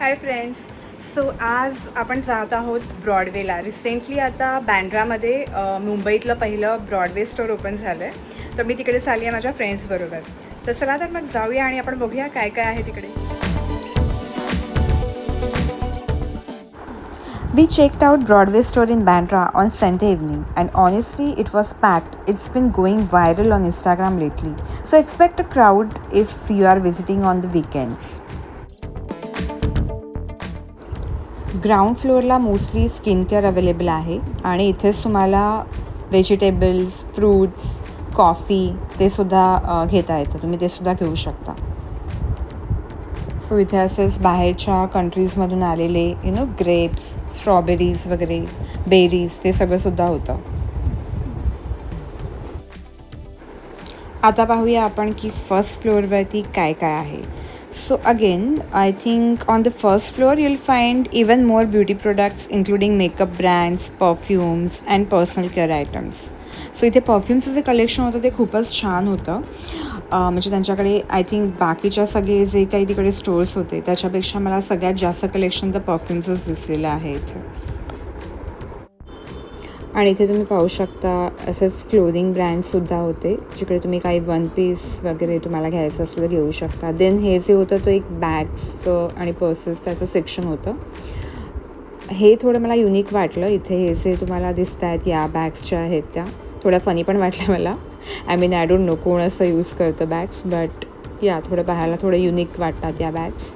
Hi friends. So आज आपण जात आहोत ब्रॉडवेला. रिसेंटली आता बँड्रामध्ये मुंबईतलं पहिलं ब्रॉडवे स्टोअर ओपन झालं आहे. तर मी तिकडे चालली आहे माझ्या फ्रेंड्सबरोबर. तर चला तर मग जाऊया आणि आपण बघूया काय काय आहे तिकडे. We checked out Broadway store in Bandra on Sunday evening, and honestly, it was packed. It's been going viral on Instagram lately, so expect a crowd if you are visiting on the weekends. Ground फ्लोअरला mostly skin care available आहे आणि इथेच तुम्हाला vegetables, fruits, coffee ते सुद्धा घेता येतं. तुम्ही ते सुद्धा घेऊ शकता. सो इथे असेच बाहेरच्या कंट्रीजमधून आलेले ग्रेप्स, स्ट्रॉबेरीज वगैरे, बेरीज ते सगळंसुद्धा होतं. आता पाहूया आपण की फर्स्ट फ्लोअरवरती काय काय आहे. So again I think on the first floor you'll find even more beauty products including makeup brands, perfumes and personal care items. So इथे परफ्यूमचं जे कलेक्शन होतं ते खूपच छान होतं. म्हणजे त्यांच्याकडे आय थिंक बाकीच्या सगळे जे काही तिकडे स्टोअर्स होते त्याच्यापेक्षा मला सगळ्यात जास्त कलेक्शन तर परफ्यूमचंच दिसलेलं आहे इथे. आणि इथे तुम्ही पाहू शकता असेच क्लोदिंग ब्रँड्ससुद्धा होते जिकडे तुम्ही काही वन पीस वगैरे तुम्हाला घ्यायचं असलं घेऊ शकता. देन हे जे होतं तो एक बॅग्सचं आणि पर्सेस त्याचं सेक्शन होतं. हे थोडं मला युनिक वाटलं. इथे हे जे तुम्हाला दिसत आहेत या बॅग्स ज्या आहेत त्या थोड्या फनी पण वाटल्या मला. आय डोंट नो कोण असं यूज करतं बॅग्स, बट या थोडं पाहायला थोडं युनिक वाटतात या बॅग्स.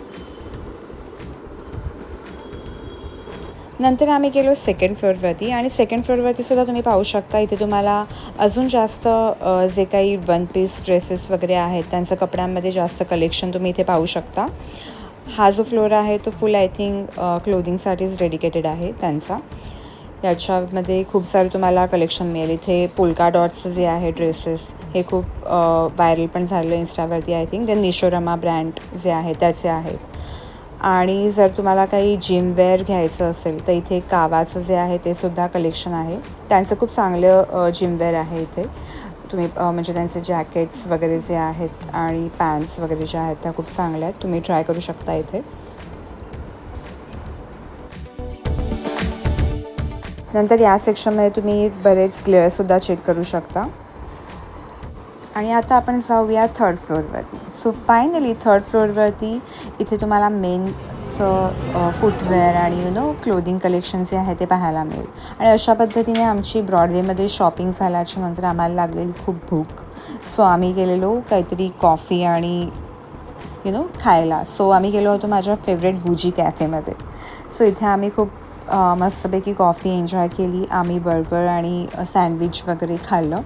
नंतर आम्ही गेलो सेकंड फ्लोअरवरती आणि सेकंड फ्लोअरवरती सुद्धा तुम्ही पाहू शकता. इथे तुम्हाला अजून जास्त जे काही वन पीस ड्रेसेस वगैरे आहेत त्यांचं कपड्यांमध्ये जास्त कलेक्शन तुम्ही इथे पाहू शकता. हा जो फ्लोअर आहे तो फुल आय थिंक क्लोदिंगसाठीच डेडिकेटेड आहे त्यांचा. याच्यामध्ये खूप सारे तुम्हाला कलेक्शन मिळेल. इथे पोल्का डॉट्सचं जे आहे ड्रेसेस हे खूप व्हायरल पण झालेलं इन्स्टावरती आय थिंक. देन निशोरमा ब्रँड जे आहे त्याचे आहेत. आणि जर तुम्हाला काही जिमवेअर घ्यायचं असेल तर इथे कावाचं जे आहे ते सुद्धा कलेक्शन आहे. त्यांचं खूप चांगलं जिमवेअर आहे इथे. तुम्ही म्हणजे त्यांचे जॅकेट्स वगैरे जे आहेत आणि पॅन्ट्स वगैरे ज्या आहेत त्या खूप चांगल्या आहेत. तुम्ही ट्राय करू शकता इथे. नंतर या सेक्शनमध्ये तुम्ही बरेच ग्लेअरसुद्धा चेक करू शकता. आणि आता आपण जाऊया थर्ड फ्लोअरवरती. सो फायनली थर्ड फ्लोअरवरती इथे तुम्हाला मेनचं फुटवेअर आणि क्लोदिंग कलेक्शन जे आहे ते पाहायला मिळेल. आणि अशा पद्धतीने आमची ब्रॉडवेमध्ये शॉपिंग झाल्याच्या नंतर आम्हाला लागलेली खूप भूक. सो आम्ही गेलेलो काहीतरी कॉफी आणि खायला. सो आम्ही गेलो होतो माझ्या फेवरेट बुजी कॅफेमध्ये. सो इथे आम्ही खूप मस्तपैकी कॉफी एन्जॉय केली. आम्ही बर्गर आणि सँडविच वगैरे खाल्लं.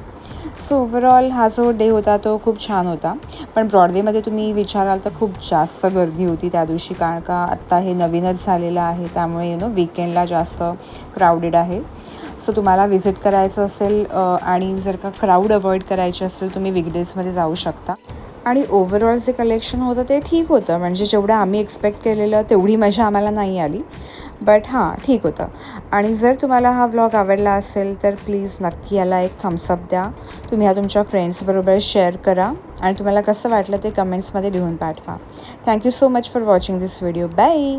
सो ओव्हरऑल हा जो डे होता तो खूप छान होता. पण ब्रॉडवेमध्ये तुम्ही विचाराल तर खूप जास्त गर्दी होती त्या दिवशी, कारण का आत्ता हे नवीनच झालेलं आहे त्यामुळे वीकेंडला जास्त क्राऊडेड आहे. सो तुम्हाला व्हिजिट करायचं असेल आणि जर का क्राऊड अवॉइड करायचे असेल तुम्ही वीकडेजमध्ये जाऊ शकता. आणि ओव्हरऑल जे कलेक्शन होतं ते ठीक होतं. म्हणजे जेवढं आम्ही एक्सपेक्ट केलेलं तेवढी मजा आम्हाला नाही आली, बट हां ठीक होतं. आणि जर तुम्हाला हा व्लॉग आवडला असेल तर प्लीज नक्की याला एक थम्सअप द्या. तुम्ही हा तुमच्या फ्रेंड्सबरोबर शेअर करा आणि तुम्हाला कसं वाटलं ते कमेंट्समध्ये लिहून पाठवा. Thank you so much for watching this video. Bye.